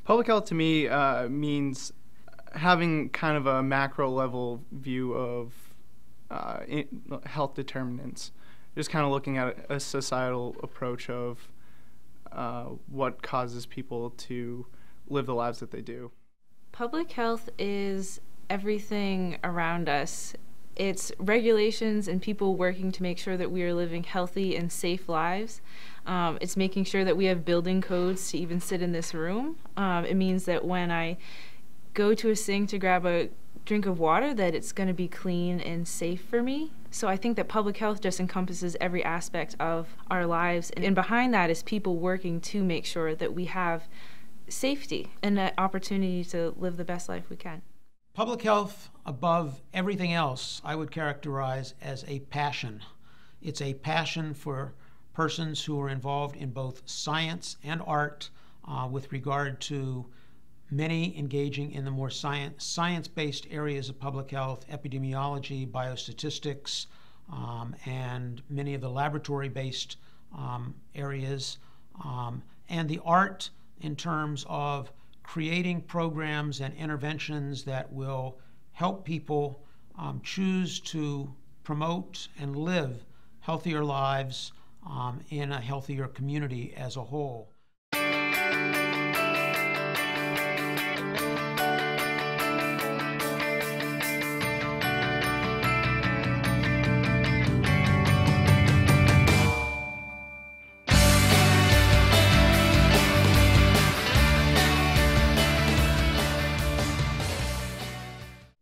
Public health to me means having kind of a macro level view of health determinants. Just kind of looking at a societal approach of what causes people to live the lives that they do. Public health is everything around us. It's regulations and people working to make sure that we are living healthy and safe lives. It's making sure that we have building codes to even sit in this room. It means that when I go to a sink to grab a drink of water, that it's going to be clean and safe for me. So I think that public health just encompasses every aspect of our lives. And behind that is people working to make sure that we have safety and an opportunity to live the best life we can. Public health, above everything else, I would characterize as a passion. It's a passion for persons who are involved in both science and art with regard to many engaging in the more science-based areas of public health, epidemiology, biostatistics, and many of the laboratory-based areas, and the art in terms of creating programs and interventions that will help people choose to promote and live healthier lives in a healthier community as a whole.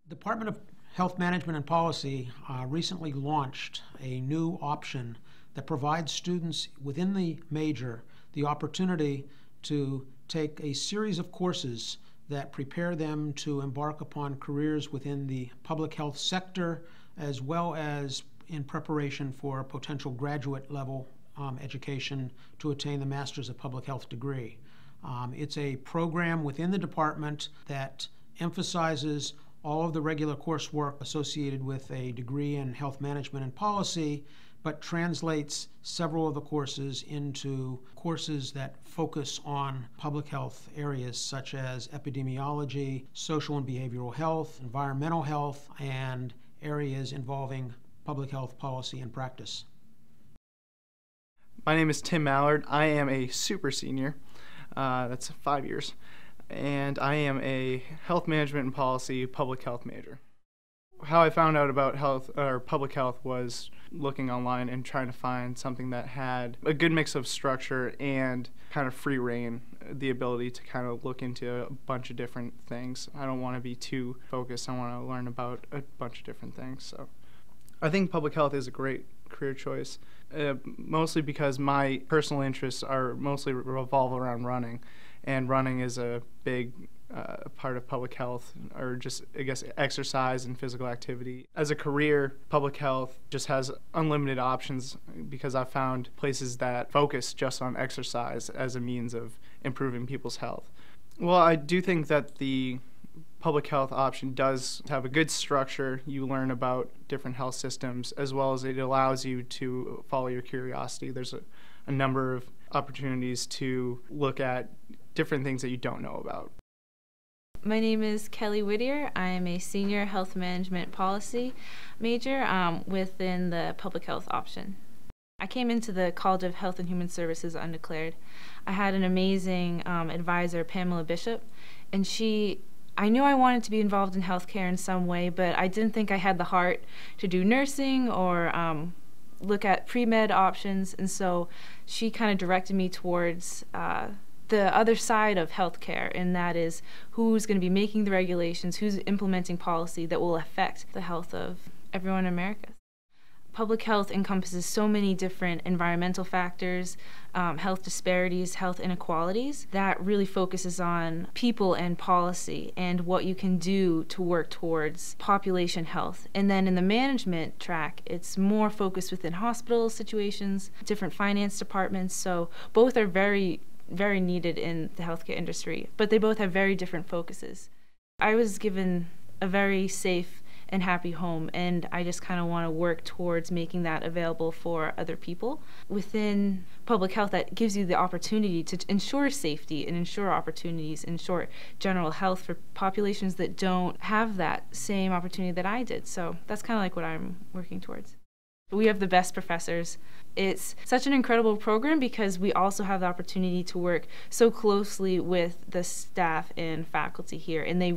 The Department of Health Management and Policy recently launched a new option that provides students within the major the opportunity to take a series of courses that prepare them to embark upon careers within the public health sector, as well as in preparation for a potential graduate level education to attain the Master's of Public Health degree. It's a program within the department that emphasizes all of the regular coursework associated with a degree in health management and policy, but translates several of the courses into courses that focus on public health areas such as epidemiology, social and behavioral health, environmental health, and areas involving public health policy and practice. My name is Tim Mallard. I am a super senior. That's 5 years. And I am a health management and policy public health major. How I found out about health or public health was looking online and trying to find something that had a good mix of structure and kind of free reign, the ability to kind of look into a bunch of different things. I don't want to be too focused. I want to learn about a bunch of different things. So I think public health is a great career choice, mostly because my personal interests are mostly revolve around running. And running is a big part of public health, or just, I guess, exercise and physical activity. As a career, public health just has unlimited options because I've found places that focus just on exercise as a means of improving people's health. Well, I do think that the public health option does have a good structure. You learn about different health systems, as well as it allows you to follow your curiosity. There's a number of opportunities to look at different things that you don't know about. My name is Kelly Whittier. I am a senior health management policy major within the public health option. I came into the College of Health and Human Services undeclared. I had an amazing advisor, Pamela Bishop, and I knew I wanted to be involved in healthcare in some way, but I didn't think I had the heart to do nursing or look at pre-med options, and so she kind of directed me towards the other side of healthcare, and that is who's going to be making the regulations, who's implementing policy that will affect the health of everyone in America. Public health encompasses so many different environmental factors, health disparities, health inequalities, that really focuses on people and policy and what you can do to work towards population health. And then in the management track, it's more focused within hospital situations, different finance departments, so both are very needed in the healthcare industry, but they both have very different focuses. I was given a very safe and happy home. And I just kind of want to work towards making that available for other people. Within public health, that gives you the opportunity to ensure safety and ensure opportunities, ensure general health for populations that don't have that same opportunity that I did. So that's kind of like what I'm working towards. We have the best professors. It's such an incredible program because we also have the opportunity to work so closely with the staff and faculty here. And they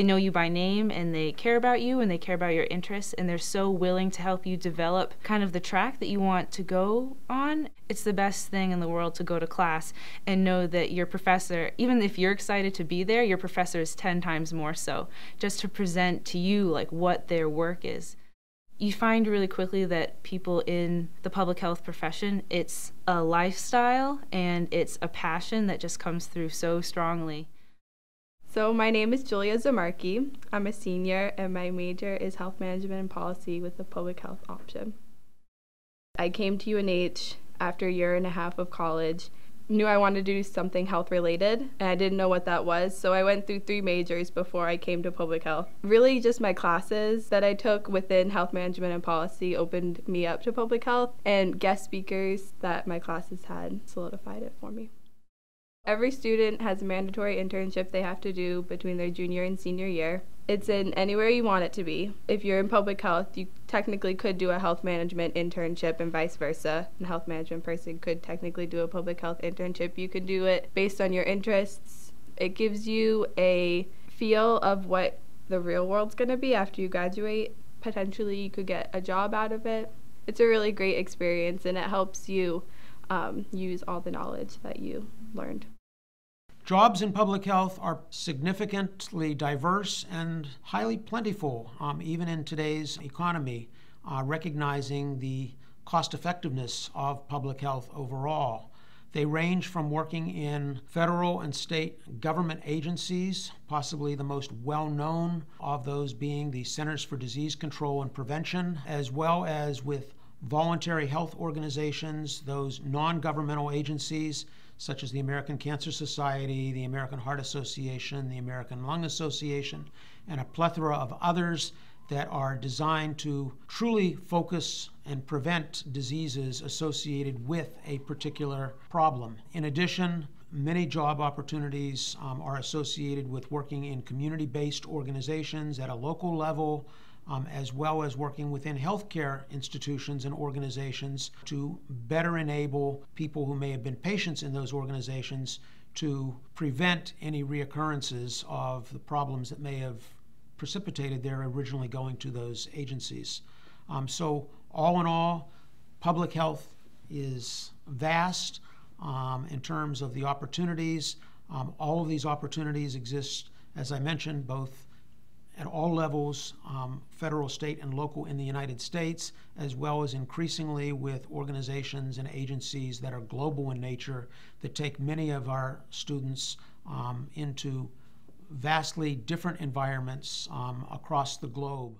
know you by name, and they care about you, and they care about your interests, and they're so willing to help you develop kind of the track that you want to go on. It's the best thing in the world to go to class and know that your professor, even if you're excited to be there, your professor is 10 times more so, just to present to you like what their work is. You find really quickly that people in the public health profession, it's a lifestyle and it's a passion that just comes through so strongly. So my name is Julia Zamarki. I'm a senior and my major is health management and policy with the public health option. I came to UNH after a year and a half of college. Knew I wanted to do something health related, and I didn't know what that was, so I went through 3 majors before I came to public health. Really just my classes that I took within health management and policy opened me up to public health, and guest speakers that my classes had solidified it for me. Every student has a mandatory internship they have to do between their junior and senior year. It's in anywhere you want it to be. If you're in public health, you technically could do a health management internship and vice versa. A health management person could technically do a public health internship. You can do it based on your interests. It gives you a feel of what the real world's going to be after you graduate. Potentially you could get a job out of it. It's a really great experience, and it helps you use all the knowledge that you learned. Jobs in public health are significantly diverse and highly plentiful, even in today's economy, recognizing the cost-effectiveness of public health overall. They range from working in federal and state government agencies, possibly the most well-known of those being the Centers for Disease Control and Prevention, as well as with voluntary health organizations, those non-governmental agencies such as the American Cancer Society, the American Heart Association, the American Lung Association, and a plethora of others that are designed to truly focus and prevent diseases associated with a particular problem. In addition, many job opportunities are associated with working in community-based organizations at a local level, as well as working within healthcare institutions and organizations to better enable people who may have been patients in those organizations to prevent any reoccurrences of the problems that may have precipitated their originally going to those agencies. So all in all, public health is vast in terms of the opportunities. All of these opportunities exist, as I mentioned, both at all levels, federal, state, and local in the United States, as well as increasingly with organizations and agencies that are global in nature that take many of our students into vastly different environments across the globe.